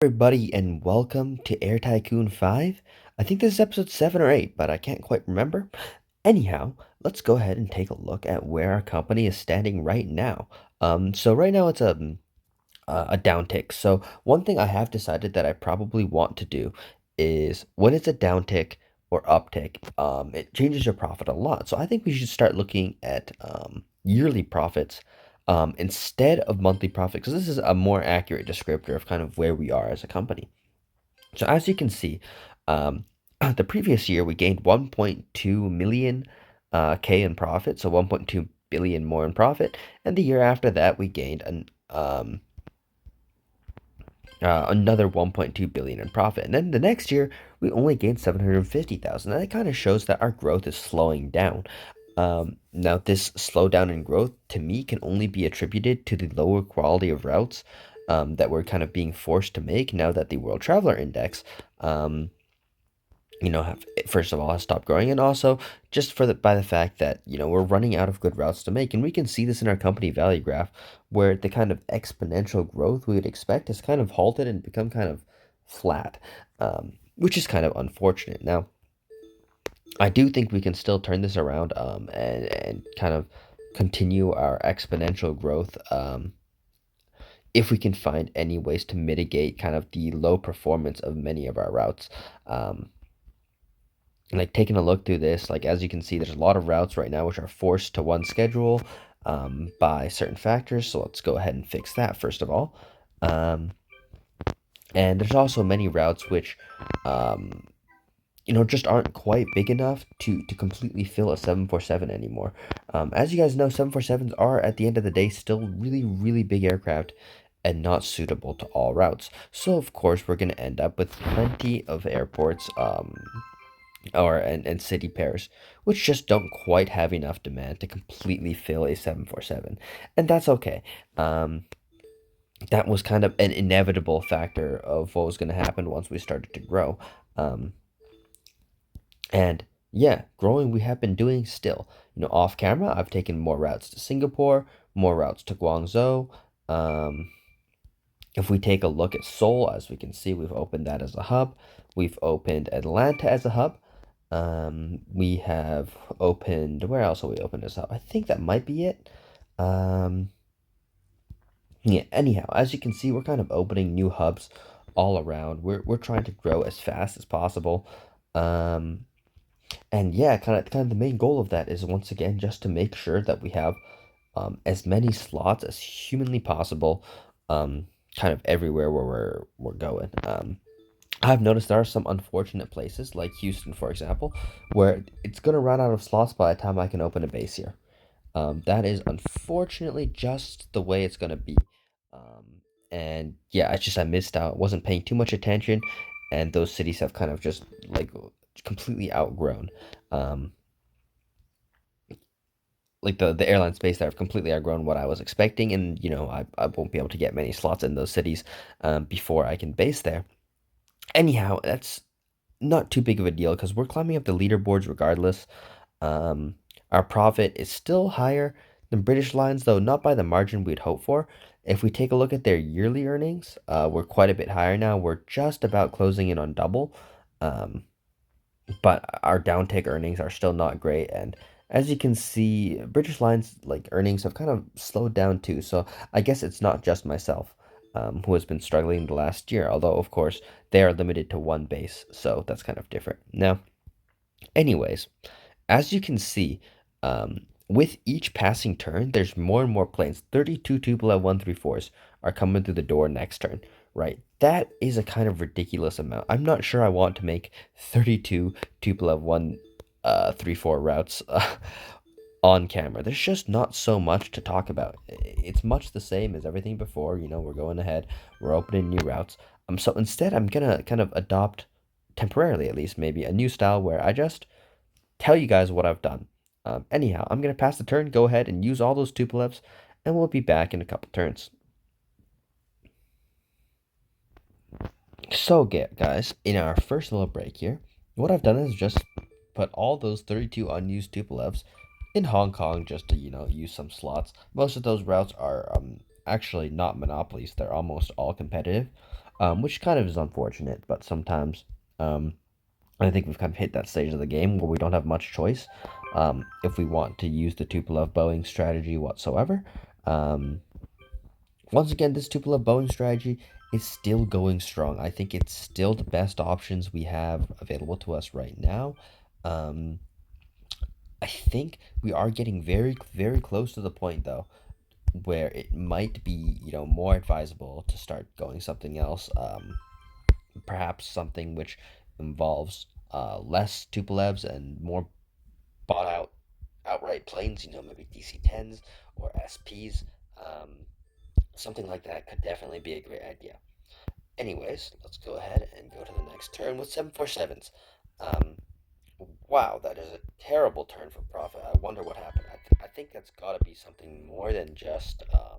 Everybody, and welcome to Air Tycoon 5. I think this is episode 7 or 8, but I can't quite remember. Anyhow, let's go ahead and take a look at where our company is standing right now. So right now it's a downtick. So one thing I have decided that I probably want to do is when it's a downtick or uptick, it changes your profit a lot. So I think we should start looking at yearly profits instead of monthly profit, because this is a more accurate descriptor of kind of where we are as a company. So as you can see, um, the previous year we gained 1.2 million K in profit, so 1.2 billion more in profit, and the year after that we gained another 1.2 billion in profit. And then the next year, we only gained 750,000. And that kind of shows that our growth is slowing down. Now, this slowdown in growth to me can only be attributed to the lower quality of routes that we're kind of being forced to make now that the World Traveler Index um, have first of all has stopped growing, and also just by the fact that we're running out of good routes to make, and we can see this in our company value graph, where the kind of exponential growth we would expect has kind of halted and become kind of flat, which is kind of unfortunate. Now, I do think we can still turn this around and kind of continue our exponential growth if we can find any ways to mitigate kind of the low performance of many of our routes. Like taking a look through this, like as you can see, there's a lot of routes right now which are forced to one schedule by certain factors. So let's go ahead and fix that first of all. Um, and there's also many routes which, um, just aren't quite big enough to completely fill a 747 anymore. As you guys know, 747s are at the end of the day still really, really big aircraft and not suitable to all routes. So of course we're going to end up with plenty of airports and city pairs, which just don't quite have enough demand to completely fill a 747, and that's okay. That was kind of an inevitable factor of what was going to happen once we started to grow. Um, and yeah, growing we have been doing still. Off camera, I've taken more routes to Singapore, more routes to Guangzhou. Um, if we take a look at Seoul, as we can see, we've opened that as a hub. We've opened Atlanta as a hub. We have opened, where else have we opened as a hub? I think that might be it. Um, yeah, anyhow, as you can see, we're kind of opening new hubs all around. We're trying to grow as fast as possible. Um, and yeah, kind of the main goal of that is once again just to make sure that we have as many slots as humanly possible, kind of everywhere where we're going. I've noticed there are some unfortunate places like Houston, for example, where it's gonna run out of slots by the time I can open a base here. That is unfortunately just the way it's gonna be. And yeah, I missed out. Wasn't paying too much attention, and those cities have kind of just like completely outgrown. Um, like the airline space that have completely outgrown what I was expecting, and I won't be able to get many slots in those cities before I can base there. Anyhow, that's not too big of a deal because we're climbing up the leaderboards regardless. Um, our profit is still higher than British Lines, though not by the margin we'd hope for. If we take a look at their yearly earnings, we're quite a bit higher now. We're just about closing in on double. Um, but our downtick earnings are still not great. And as you can see, British Lines like earnings have kind of slowed down too. So I guess it's not just myself who has been struggling the last year. Although of course they are limited to one base, so that's kind of different. Now, anyways, as you can see, with each passing turn, there's more and more planes. 32 Tupolev 134s are coming through the door next turn, right? That is a kind of ridiculous amount. I'm not sure I want to make 32 Tupolev 134 routes on camera. There's just not so much to talk about. It's much the same as everything before. We're going ahead, we're opening new routes. So instead, I'm gonna kind of adopt, temporarily at least, maybe a new style where I just tell you guys what I've done. Anyhow, I'm going to pass the turn, go ahead and use all those Tupolevs, and we'll be back in a couple turns. So, guys, in our first little break here, what I've done is just put all those 32 unused Tupolevs in Hong Kong just to, use some slots. Most of those routes are actually not monopolies, they're almost all competitive. which kind of is unfortunate, but sometimes um, I think we've kind of hit that stage of the game where we don't have much choice if we want to use the Tupolev Boeing strategy whatsoever. Um, Once again, this Tupolev Boeing strategy is still going strong. I think it's still the best options we have available to us right now. Um, I think we are getting very, very close to the point, though, where it might be, more advisable to start going something else. Perhaps something which involves less Tupolevs and more bought out outright planes, maybe DC-10s or SPs. Um, Something like that could definitely be a great idea. Anyways, let's go ahead and go to the next turn with 747s. Um, wow, that is a terrible turn for profit. I wonder what happened. I think that's got to be something more than just a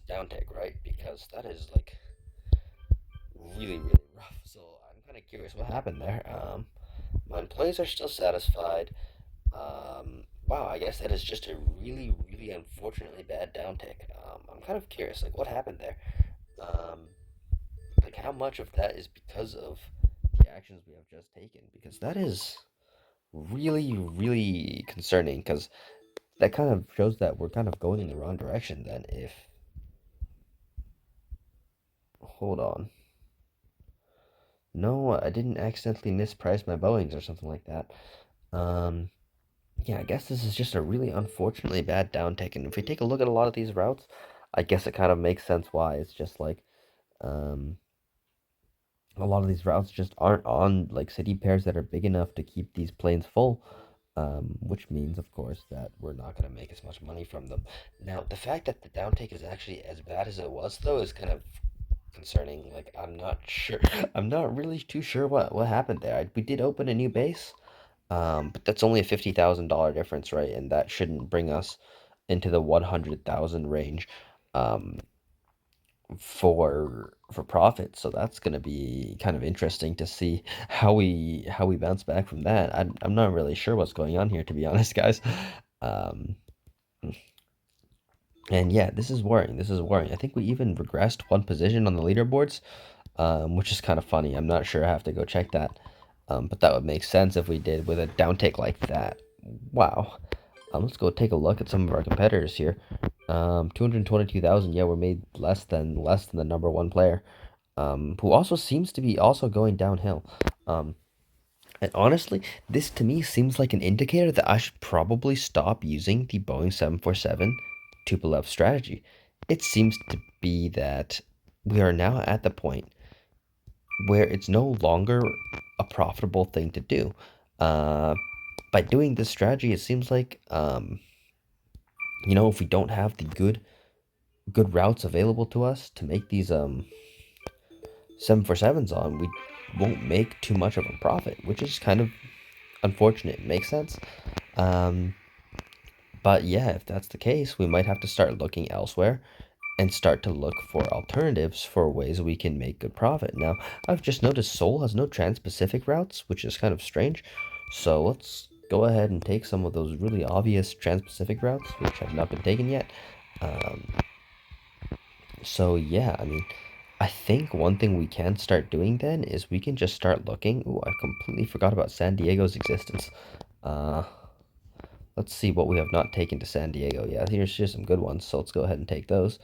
down take, right? Because that is like really, really rough. So I'm kind of curious what happened there. My employees are still satisfied. Wow, I guess that is just a really, really unfortunately bad down take. I'm kind of curious, like what happened there. Um, like how much of that is because of the actions we have just taken? Because that is really, really concerning. Because that kind of shows that we're kind of going in the wrong direction. Then, if hold on, no, I didn't accidentally misprice my Boeings or something like that. Um, yeah, I guess this is just a really unfortunately bad down take. And if we take a look at a lot of these routes, I guess it kind of makes sense why. It's just like um, a lot of these routes just aren't on like city pairs that are big enough to keep these planes full, which means, of course, that we're not going to make as much money from them. Now, the fact that the downtake is actually as bad as it was, though, is kind of concerning. Like, I'm not sure. I'm not really too sure what happened there. We did open a new base, but that's only a $50,000 difference, right? And that shouldn't bring us into the 100,000 range. Um, for profit. So that's going to be kind of interesting to see how we bounce back from that. I'm not really sure what's going on here, to be honest, guys. Um, and yeah, this is worrying. This is worrying. I think we even regressed one position on the leaderboards, which is kind of funny. I'm not sure. I have to go check that. But that would make sense if we did with a downtake like that. Wow. Let's go take a look at some of our competitors here. 222,000. Yeah, we're made less than the number one player, who also seems to be also going downhill. Um, and honestly, this to me seems like an indicator that I should probably stop using the Boeing 747 Tupolev strategy. It seems to be that we are now at the point where it's no longer a profitable thing to do. Uh, by doing this strategy, it seems like if we don't have the good routes available to us to make these 747s on, we won't make too much of a profit, which is kind of unfortunate. It makes sense. Um, but yeah, if that's the case, we might have to start looking elsewhere and start to look for alternatives for ways we can make good profit. Now, I've just noticed Seoul has no trans-Pacific routes, which is kind of strange. So let's go ahead and take some of those really obvious trans-Pacific routes, which have not been taken yet. Um, so yeah, I mean, I think one thing we can start doing then is we can just start looking. Ooh, I completely forgot about San Diego's existence. Uh, let's see what we have not taken to San Diego. Yeah, here's some good ones. So let's go ahead and take those.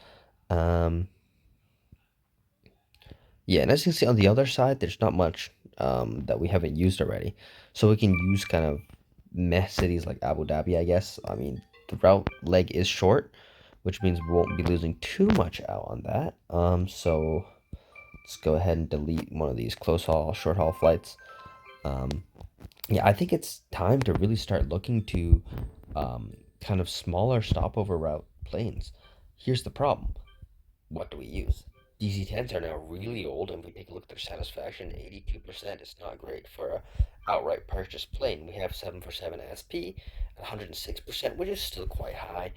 Um, yeah, and as you can see on the other side, there's not much that we haven't used already. So we can use kind of meh cities like Abu Dhabi, I guess. I mean, the route leg is short, which means we won't be losing too much out on that. So let's go ahead and delete one of these close haul, short haul flights. Um, yeah, I think it's time to really start looking to kind of smaller stopover route planes. Here's the problem. What do we use? DC-10s are now really old, and if we take a look at their satisfaction, 82% is not great for a outright purchase plane. We have 747 SP at 106%, which is still quite high.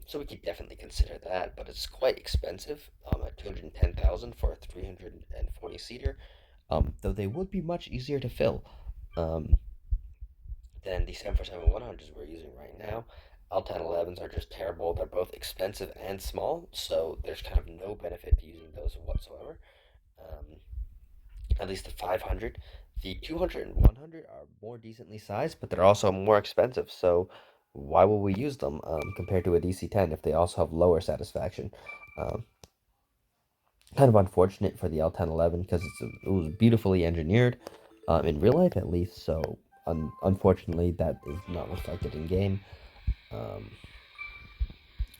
So we could definitely consider that, but it's quite expensive at 210,000 for a 340 seater. Though they would be much easier to fill um, than the 747-100s we're using right now. L1011s are just terrible. They're both expensive and small, so there's kind of no benefit to using those whatsoever. Um, at least the 500. The 200 and 100 are more decently sized, but they're also more expensive. So why will we use them compared to a DC-10 if they also have lower satisfaction? Um, Kind of unfortunate for the L1011 because it was beautifully engineered in real life at least. So unfortunately, that is not reflected in game. Um,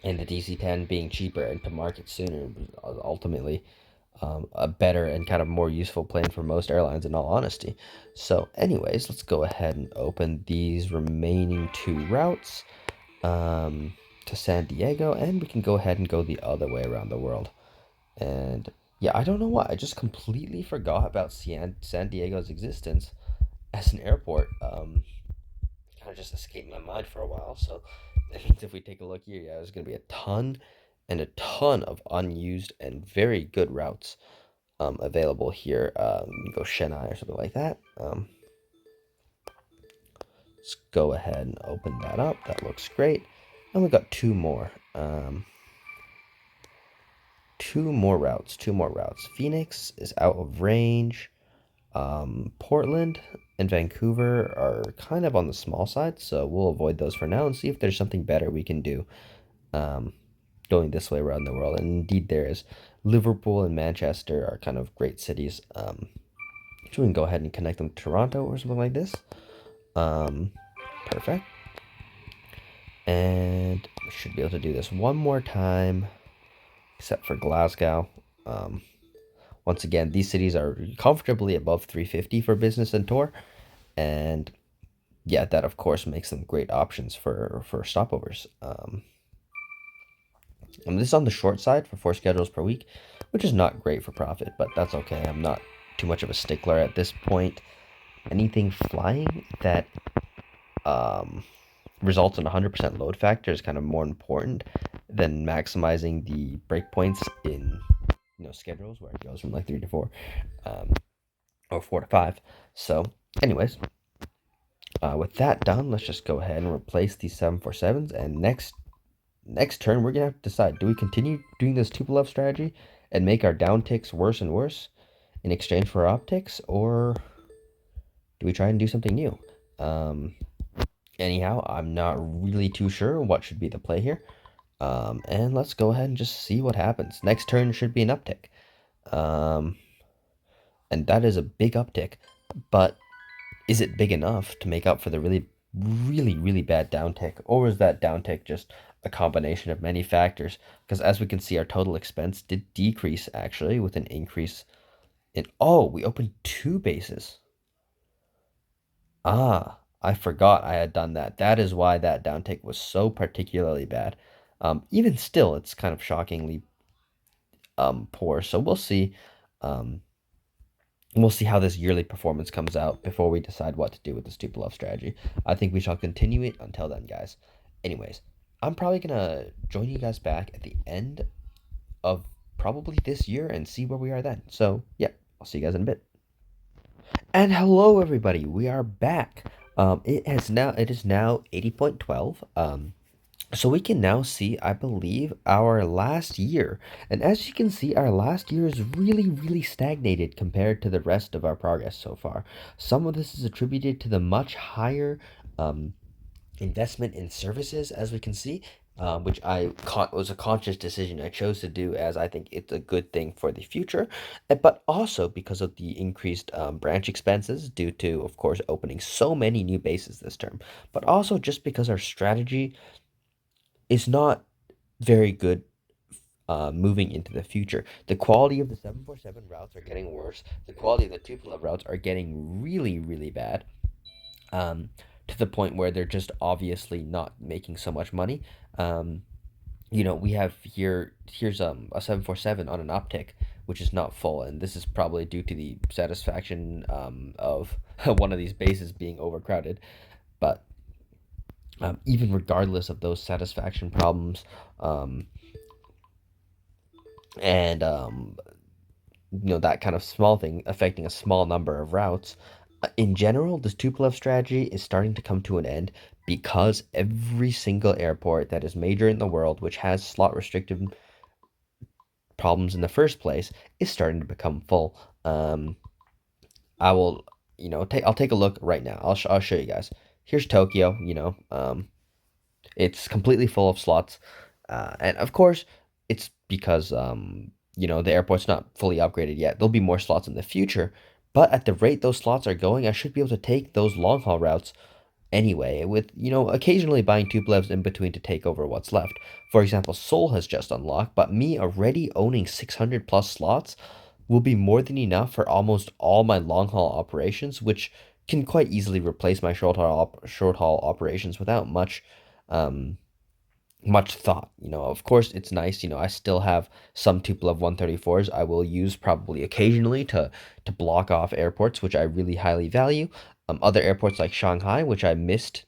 and the DC-10 being cheaper and to market sooner was ultimately a better and kind of more useful plane for most airlines, in all honesty. So, anyways, let's go ahead and open these remaining two routes um, to San Diego, and we can go ahead and go the other way around the world. And yeah, I don't know why. I just completely forgot about San Diego's existence as an airport. Kind of just escaped my mind for a while. So that means if we take a look here, yeah, there's going to be a ton and a ton of unused and very good routes available here. You go Chennai or something like that. Let's go ahead and open that up. That looks great. And we got two more. Two more routes. Two more routes. Phoenix is out of range. Portland and Vancouver are kind of on the small side, so we'll avoid those for now and see if there's something better we can do um, going this way around the world. And indeed, there is. Liverpool and Manchester are kind of great cities. So we can go ahead and connect them to Toronto or something like this. Um, Perfect. And we should be able to do this one more time, except for Glasgow. Um, Once again, these cities are comfortably above 350 for business and tour. And yeah, that of course makes them great options for stopovers. And this is on the short side for 4 schedules per week, which is not great for profit, but that's okay. I'm not too much of a stickler at this point. Anything flying that um, results in 100% load factor is kind of more important than maximizing the breakpoints in schedules where it goes from like 3 to 4 um, or 4 to 5. So, anyways, with that done, let's just go ahead and replace these 747s. And next turn, we're gonna have to decide: do we continue doing this Tupolev strategy and make our down ticks worse and worse in exchange for optics, or do we try and do something new? Um, Anyhow, I'm not really too sure what should be the play here. And let's go ahead and just see what happens. Next turn should be an uptick. Um, and that is a big uptick. But is it big enough to make up for the really, really, really bad downtick? Or is that downtick just a combination of many factors? Because as we can see, our total expense did decrease actually with an increase in. Oh, we opened two bases. Ah, I forgot I had done that. That is why that downtick was so particularly bad. Even still, it's kind of shockingly poor. So we'll see. Um, we'll see how this yearly performance comes out before we decide what to do with this Tupolev strategy. I think we shall continue it until then, guys. Anyways, I'm probably gonna join you guys back at the end of probably this year and see where we are then. So yeah, I'll see you guys in a bit. And hello, everybody. We are back. It is now 80.12. So we can now see, I believe, our last year. And as you can see, our last year is really, really stagnated compared to the rest of our progress so far. Some of this is attributed to the much higher um, investment in services, as we can see, which was a conscious decision I chose to do, as I think it's a good thing for the future, but also because of the increased branch expenses due to, of course, opening so many new bases this term, but also just because our strategy is not very good moving into the future. The quality of the 747 routes are getting worse. The quality of the Tupolev routes are getting really, really bad. Um, to the point where they're just obviously not making so much money. Um, we have here's a 747 on an uptick, which is not full, and this is probably due to the satisfaction of one of these bases being overcrowded. But even regardless of those satisfaction problems, um, and that kind of small thing affecting a small number of routes, In general, this Tupolev strategy is starting to come to an end because every single airport that is major in the world, which has slot restricted problems in the first place, is starting to become full. I will, I'll take a look right now. I'll show you guys. Here's Tokyo. It's completely full of slots, and of course, it's because the airport's not fully upgraded yet. There'll be more slots in the future, but at the rate those slots are going, I should be able to take those long haul routes anyway, with occasionally buying Tuplevs in between to take over what's left. For example, Seoul has just unlocked, but me already owning 600 plus slots will be more than enough for almost all my long haul operations, which can quite easily replace my short haul operations without um, much thought. Of course, it's nice. I still have some Tupolev 134s I will use probably occasionally to block off airports, which I really highly value. Other airports like Shanghai, which I missed,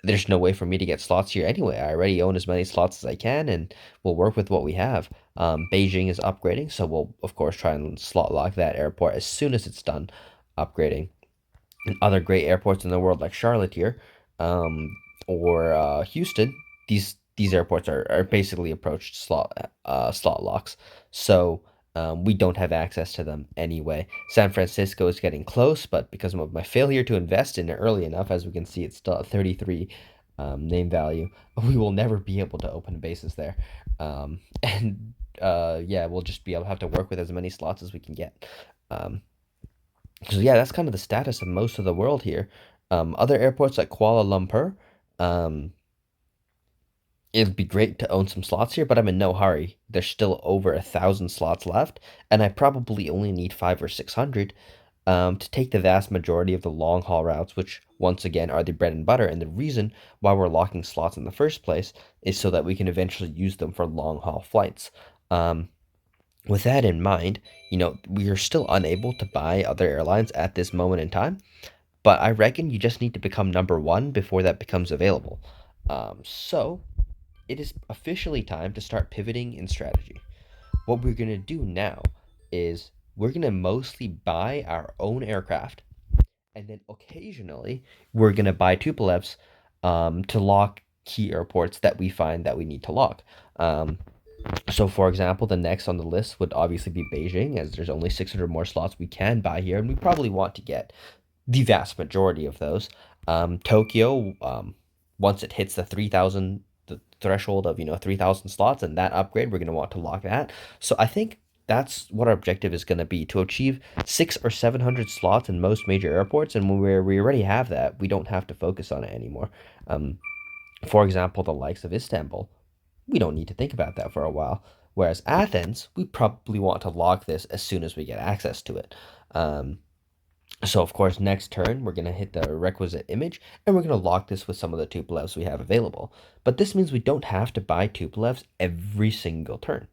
there's no way for me to get slots here anyway. I already own as many slots as I can, and we'll work with what we have. Beijing is upgrading, so we'll of course try and slot lock that airport as soon as it's done upgrading. And other great airports in the world like Charlotte here, um, or Houston, these airports are basically approached slot locks. So we don't have access to them anyway. San Francisco is getting close, but because of my failure to invest in it early enough, as we can see, it's still at 33 name value. We will never be able to open bases there. And yeah, we'll just be able to have to work with as many slots as we can get. Um, so yeah, that's kind of the status of most of the world here. Other airports like Kuala Lumpur, um, it'd be great to own some slots here, but I'm in no hurry. There's still over 1,000 slots left, and I probably only need 5 or 600 to take the vast majority of the long haul routes, which once again are the bread and butter. And the reason why we're locking slots in the first place is so that we can eventually use them for long haul flights. Um, with that in mind, we are still unable to buy other airlines at this moment in time, but I reckon you just need to become number one before that becomes available. So it is officially time to start pivoting in strategy. What we're going to do now is we're going to mostly buy our own aircraft, and then occasionally we're going to buy Tupolevs to lock key airports that we find that we need to lock. So, for example, the next on the list would obviously be Beijing, as there's only 600 more slots we can buy here, and we probably want to get the vast majority of those. Tokyo, once it hits the 3,000 the threshold of 3,000 slots and that upgrade, we're going to want to lock that. So I think that's what our objective is going to be, to achieve 600 or 700 slots in most major airports. And when we already have that, we don't have to focus on it anymore. Um, for example, the likes of Istanbul, we don't need to think about that for a while. Whereas Athens, we probably want to lock this as soon as we get access to it. Um, so of course, next turn, we're going to hit the requisite image, and we're going to lock this with some of the Tupolevs we have available. But this means we don't have to buy Tupolevs every single turn.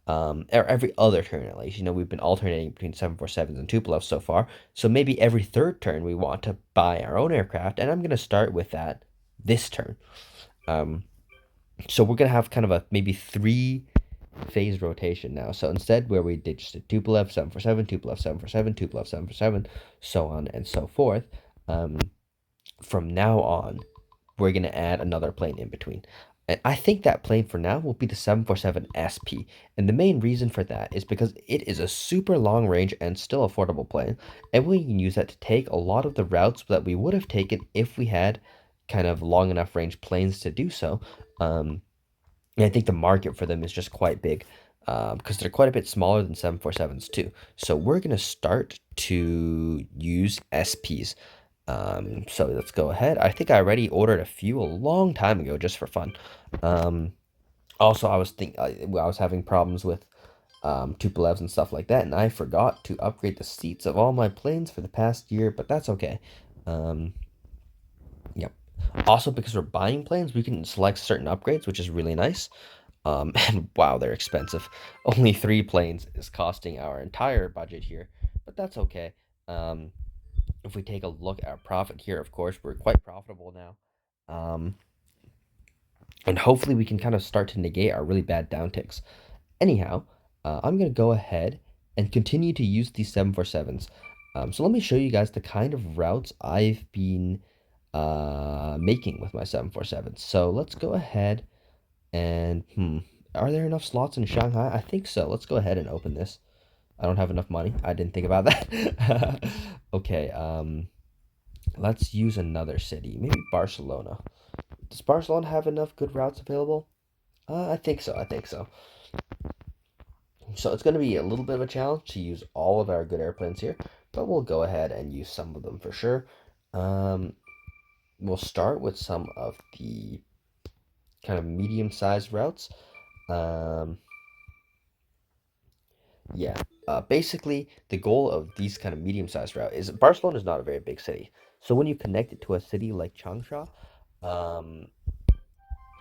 Or every other turn at least. We've been alternating between 747s and Tupolevs so far. So maybe every third turn we want to buy our own aircraft, and I'm going to start with that this turn. Um, so we're going to have kind of a maybe three-phase rotation now. So instead, where we did just a Tupolev 747, Tupolev 747, Tupolev 747, so on and so forth, um, from now on, we're going to add another plane in between. And I think that plane for now will be the 747 SP. And the main reason for that is because it is a super long range and still affordable plane. And we can use that to take a lot of the routes that we would have taken if we had kind of long enough range planes to do so. Um, and I think the market for them is just quite big, because they're quite a bit smaller than 747s too. So we're going to start to use SPs. So let's go ahead. I think I already ordered a few a long time ago just for fun. Um, Also, I was having problems with Tupolevs and stuff like that, and I forgot to upgrade the seats of all my planes for the past year, but that's okay. Um, yep. Also, because we're buying planes, we can select certain upgrades, which is really nice. And wow, they're expensive. Only three planes is costing our entire budget here, but that's okay. Um, if we take a look at our profit here, of course, we're quite profitable now. Um, and hopefully we can kind of start to negate our really bad downticks. Anyhow, I'm going to go ahead and continue to use these 747s. So let me show you guys the kind of routes I've been making with my 747. So let's go ahead and are there enough slots in Shanghai? I think so. Let's go ahead and open this. I don't have enough money. I didn't think about that. Okay, let's use another city. Maybe Barcelona. Does Barcelona have enough good routes available? I think so. I think so. So it's going to be a little bit of a challenge to use all of our good airplanes here, but we'll go ahead and use some of them for sure. Um, we'll start with some of the kind of medium-sized routes. Um, yeah, basically the goal of these kind of medium-sized route is Barcelona is not a very big city. So when you connect it to a city like Changsha, um,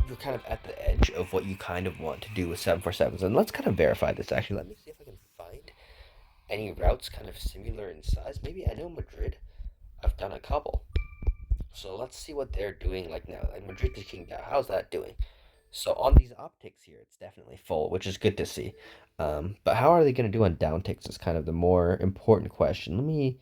you're kind of at the edge of what you kind of want to do with 747s. And let's kind of verify this actually. Let me see if I can find any routes kind of similar in size. Maybe I know Madrid. I've done a couple. So let's see what they're doing like now. Like Madrid to Qingdao. How's that doing? So on these optics here, it's definitely full, which is good to see. But how are they going to do on downticks is kind of the more important question. Let me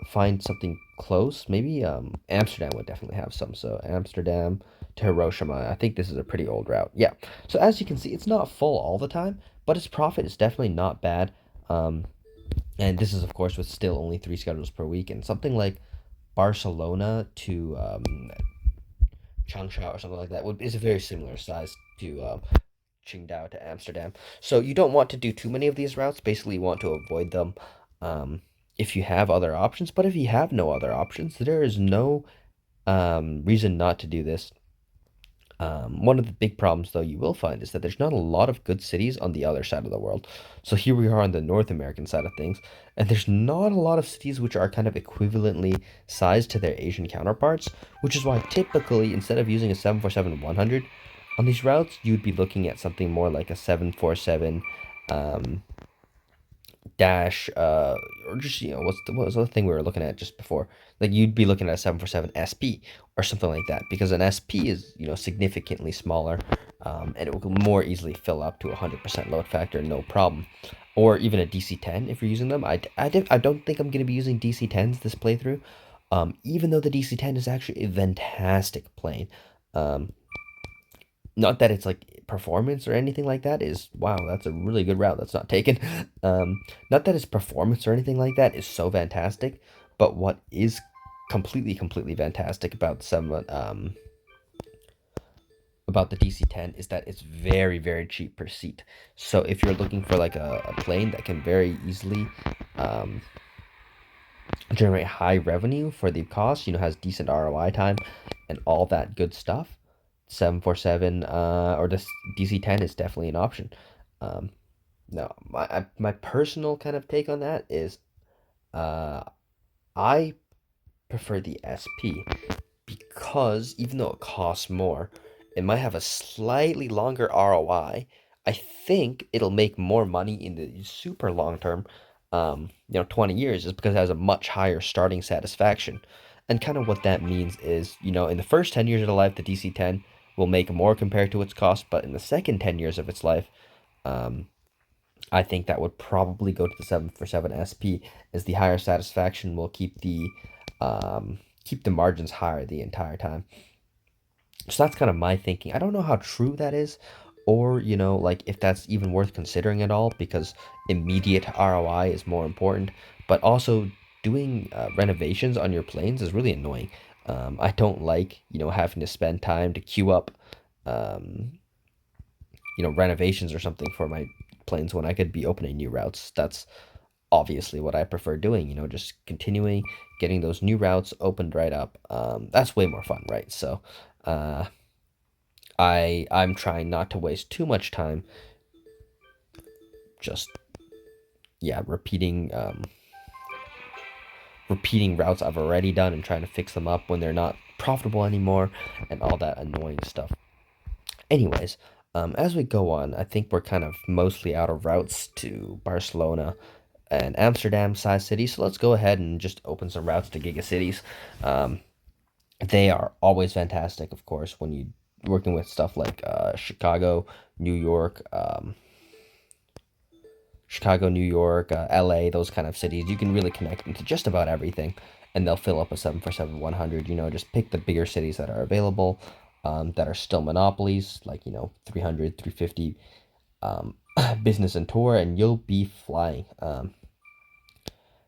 find something close. Maybe Amsterdam would definitely have some. So Amsterdam to Hiroshima. I think this is a pretty old route. Yeah. So as you can see, it's not full all the time, but its profit is definitely not bad. Um, and this is of course with still only 3 schedules per week, and something like Barcelona to Changsha or something like that is a very similar size to Qingdao to Amsterdam. So you don't want to do too many of these routes. Basically, you want to avoid them um, if you have other options. But if you have no other options, there is no reason not to do this. One of the big problems, though, you will find is that there's not a lot of good cities on the other side of the world. So here we are on the North American side of things, and there's not a lot of cities which are kind of equivalently sized to their Asian counterparts, which is why typically instead of using a 747-100 on these routes, you'd be looking at something more like a 747 um, dash or just what was the other thing we were looking at just before, like you'd be looking at a 747 SP or something like that, because an SP is significantly smaller, and it will more easily fill up to 100% load factor, no problem. Or even a DC-10 if you're using them. I don't think I'm going to be using DC-10s this playthrough, even though the DC-10 is actually a fantastic plane. um, Not that it's like performance or anything like that is wow, that's a really good route that's not taken. um Not that its performance or anything like that is so fantastic, but what is completely fantastic about some about the DC-10 is that it's very cheap per seat. So if you're looking for like a plane that can very easily um generate high revenue for the cost, has decent ROI time and all that good stuff, 747 or this DC-10 is definitely an option. Um, Now, my personal kind of take on that is uh, I prefer the SP because even though it costs more, it might have a slightly longer ROI. I think it'll make more money in the super long term, 20 years, is because it has a much higher starting satisfaction. And kind of what that means is, in the first 10 years of the life, the DC-10 will make more compared to its cost, but in the second 10 years of its life, um, I think that would probably go to the 747 SP, as the higher satisfaction will keep the margins higher the entire time. So that's kind of my thinking. I don't know how true that is, or like if that's even worth considering at all, because immediate ROI is more important. But also doing renovations on your planes is really annoying. I don't like having to spend time to queue up um, renovations or something for my planes when I could be opening new routes. That's obviously what I prefer doing, just continuing getting those new routes opened right up. That's way more fun, right? So uh, I'm trying not to waste too much time just yeah repeating routes I've already done and trying to fix them up when they're not profitable anymore and all that annoying stuff. Anyways, as we go on, I think we're kind of mostly out of routes to Barcelona and Amsterdam size cities. So let's go ahead and just open some routes to giga cities. Um, they are always fantastic, of course, when you working with stuff like Chicago, New York, Chicago, New York, LA, those kind of cities. You can really connect into just about everything, and they'll fill up a 747 100. Just pick the bigger cities that are available, that are still monopolies, like 300, 350, um, business and tour, and you'll be flying.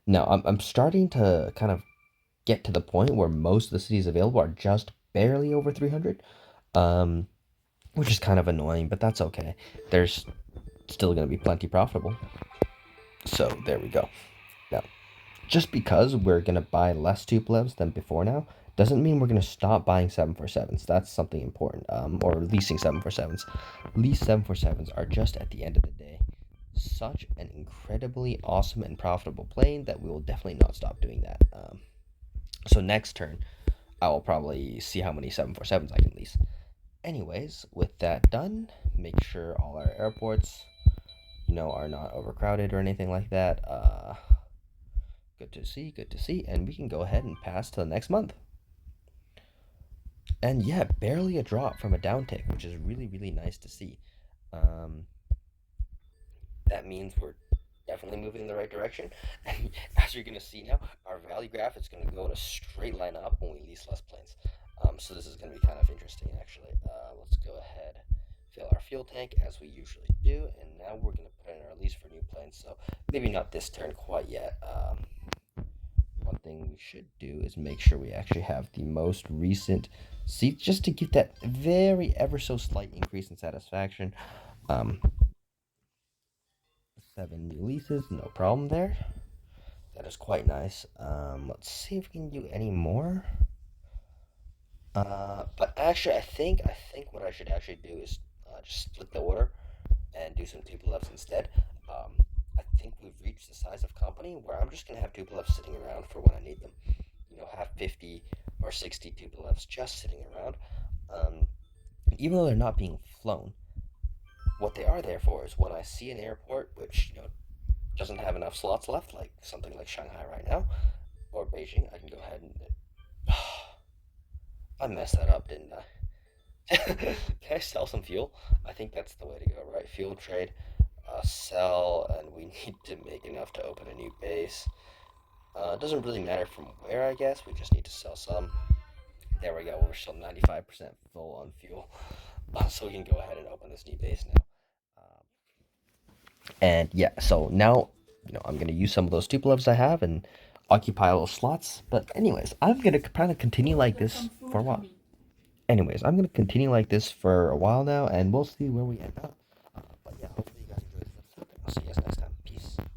Now I'm starting to kind of get to the point where most of the cities available are just barely over 300, um, which is kind of annoying, but that's okay. There's still going to be plenty profitable. So there we go. Now, just because we're going to buy less Tupolevs than before now, doesn't mean we're going to stop buying 747s. That's something important. Or leasing 747s. Lease 747s are just, at the end of the day, such an incredibly awesome and profitable plane that we will definitely not stop doing that. So next turn, I will probably see how many 747s I can lease. Anyways, with that done, make sure all our airports, are not overcrowded or anything like that. Good to see, good to see. And we can go ahead and pass to the next month. And yeah, barely a drop from a downtick, which is really, really nice to see. Um, that means we're definitely moving in the right direction. And as you're going to see now, our value graph is going to go in a straight line up when we lease less planes. So this is going to be kind of interesting, actually. Let's go ahead, fill our fuel tank as we usually do, and now we're going to put in our lease for new planes. So maybe not this turn quite yet. One thing we should do is make sure we actually have the most recent seats, just to give that very ever so slight increase in satisfaction. Um, 7 new leases, no problem there. That is quite nice. Let's see if we can do any more. But actually, I think what I should actually do is just split the order and do some Tupolev instead. Um, I think we've reached the size of company where I'm just gonna have Tupolev sitting around for when I need them. Have 50 or 60 Tupolevs just sitting around. Um, Even though they're not being flown, what they are there for is when I see an airport which doesn't have enough slots left, like something like Shanghai right now or Beijing, I can go ahead and I messed that up, didn't I? Can I sell some fuel? I think that's the way to go, right? Fuel trade, sell, and we need to make enough to open a new base. It doesn't really matter from where, I guess. We just need to sell some. There we go. We're still 95% full on fuel. So we can go ahead and open this new base now. And yeah, so now, I'm going to use some of those Tupolevs I have and occupy all those slots. But anyways, I'm going to kind of continue like this for a while. Anyways, I'm going to continue like this for a while now, and we'll see where we end up. But yeah, hopefully you guys enjoyed this episode. I'll see you guys next time.